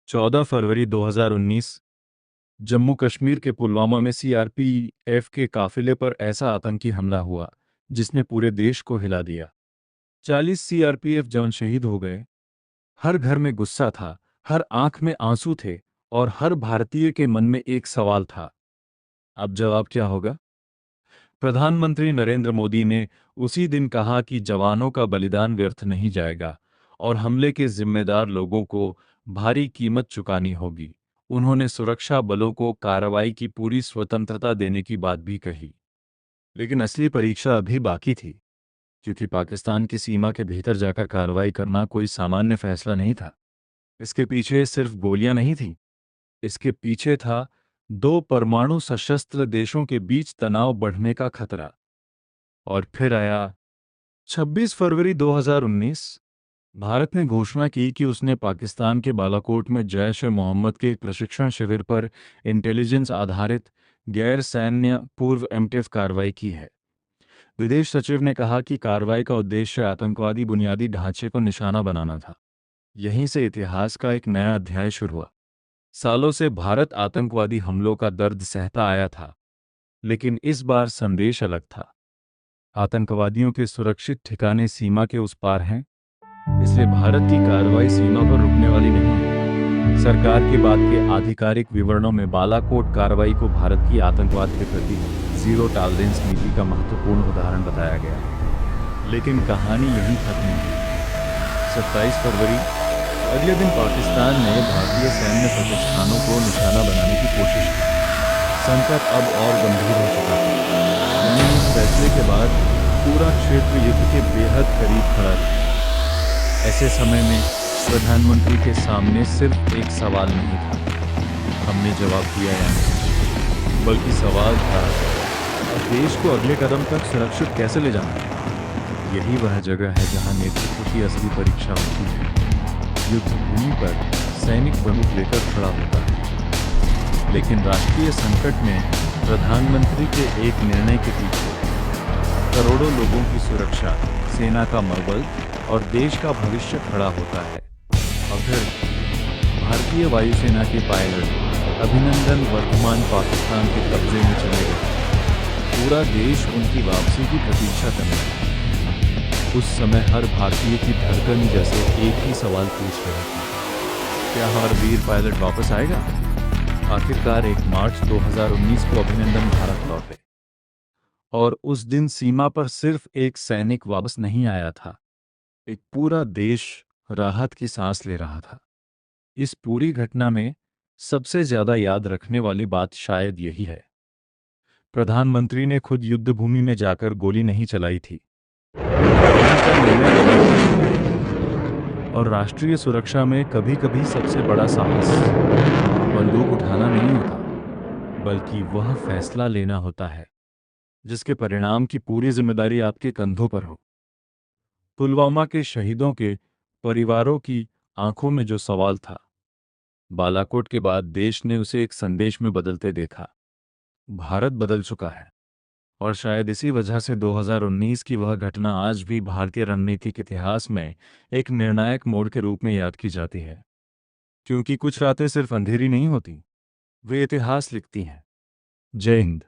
14 फरवरी 2019 जम्मू कश्मीर के पुलवामा में सीआरपीएफ के काफिले पर ऐसा आतंकी हमला हुआ जिसने पूरे देश को हिला दिया। 40 सीआरपीएफ जवान शहीद हो गए। हर घर में गुस्सा था, हर आंख में आंसू थे और हर भारतीय के मन में एक सवाल था, अब जवाब क्या होगा? प्रधानमंत्री नरेंद्र मोदी ने उसी दिन कहा कि जवानों का बलिदान व्यर्थ नहीं जाएगा और हमले के जिम्मेदार लोगों को भारी कीमत चुकानी होगी। उन्होंने सुरक्षा बलों को कार्रवाई की पूरी स्वतंत्रता देने की बात भी कही। लेकिन असली परीक्षा अभी बाकी थी, क्योंकि पाकिस्तान की सीमा के भीतर जाकर कार्रवाई करना कोई सामान्य फैसला नहीं था। इसके पीछे सिर्फ गोलियां नहीं थी, इसके पीछे था दो परमाणु सशस्त्र देशों के बीच तनाव बढ़ने का खतरा। और फिर आया 26 फरवरी 2019। भारत ने घोषणा की कि उसने पाकिस्तान के बालाकोट में जैश ए मोहम्मद के एक प्रशिक्षण शिविर पर इंटेलिजेंस आधारित गैर सैन्य पूर्व एमटीएफ कार्रवाई की है। विदेश सचिव ने कहा कि कार्रवाई का उद्देश्य आतंकवादी बुनियादी ढांचे को निशाना बनाना था। यहीं से इतिहास का एक नया अध्याय शुरू हुआ। सालों से भारत आतंकवादी हमलों का दर्द सहता आया था, लेकिन इस बार संदेश अलग था। आतंकवादियों के सुरक्षित ठिकाने सीमा के उस पार हैं, इसलिए भारत की कार्रवाई सीमा पर रुकने वाली नहीं है। सरकार के बाद के आधिकारिक विवरणों में बालाकोट कार्रवाई को भारत की आतंकवाद के प्रति जीरो टॉलरेंस नीति का महत्वपूर्ण उदाहरण बताया गया है। लेकिन कहानी यहीं खत्म नहीं। 27 फरवरी, अगले दिन पाकिस्तान ने भारतीय सैन्य प्रतिष्ठानों को निशाना बनाने की कोशिश की। संकट अब और गंभीर हो चुका था। इस फैसले के बाद पूरा क्षेत्र युद्ध के बेहद करीब खड़ा था। ऐसे समय में प्रधानमंत्री के सामने सिर्फ एक सवाल नहीं था, हमने जवाब दिया या नहीं, बल्कि सवाल था, अब देश को अगले कदम तक सुरक्षित कैसे ले जाना। यही वह जगह है जहां नेतृत्व की असली परीक्षा होती है। युद्ध भूमि पर सैनिक बंदूक लेकर खड़ा होता है, लेकिन राष्ट्रीय संकट में प्रधानमंत्री के एक निर्णय के पीछे करोड़ों लोगों की सुरक्षा, सेना का मनोबल और देश का भविष्य खड़ा होता है। और फिर भारतीय वायुसेना के पायलट अभिनंदन वर्धमान पाकिस्तान के कब्जे में चले गए। पूरा देश उनकी वापसी की प्रतीक्षा करने लगा। उस समय हर भारतीय की धड़कन जैसे एक ही सवाल पूछ रही थी, क्या हमारा वीर पायलट वापस आएगा? आखिरकार 1 मार्च 2019 को अभिनंदन भारत लौटे और उस दिन सीमा पर सिर्फ एक सैनिक वापस नहीं आया था, एक पूरा देश राहत की सांस ले रहा था। इस पूरी घटना में सबसे ज्यादा याद रखने वाली बात शायद यही है, प्रधानमंत्री ने खुद युद्ध भूमि में जाकर गोली नहीं चलाई थी। और राष्ट्रीय सुरक्षा में कभी कभी सबसे बड़ा साहस बंदूक उठाना नहीं होता, बल्कि वह फैसला लेना होता है जिसके परिणाम की पूरी जिम्मेदारी आपके कंधों पर हो। पुलवामा के शहीदों के परिवारों की आंखों में जो सवाल था, बालाकोट के बाद देश ने उसे एक संदेश में बदलते देखा। भारत बदल चुका है और शायद इसी वजह से 2019 की वह घटना आज भी भारतीय रणनीतिक इतिहास में एक निर्णायक मोड़ के रूप में याद की जाती है। क्योंकि कुछ रातें सिर्फ अंधेरी नहीं होती, वे इतिहास लिखती हैं। जय हिंद।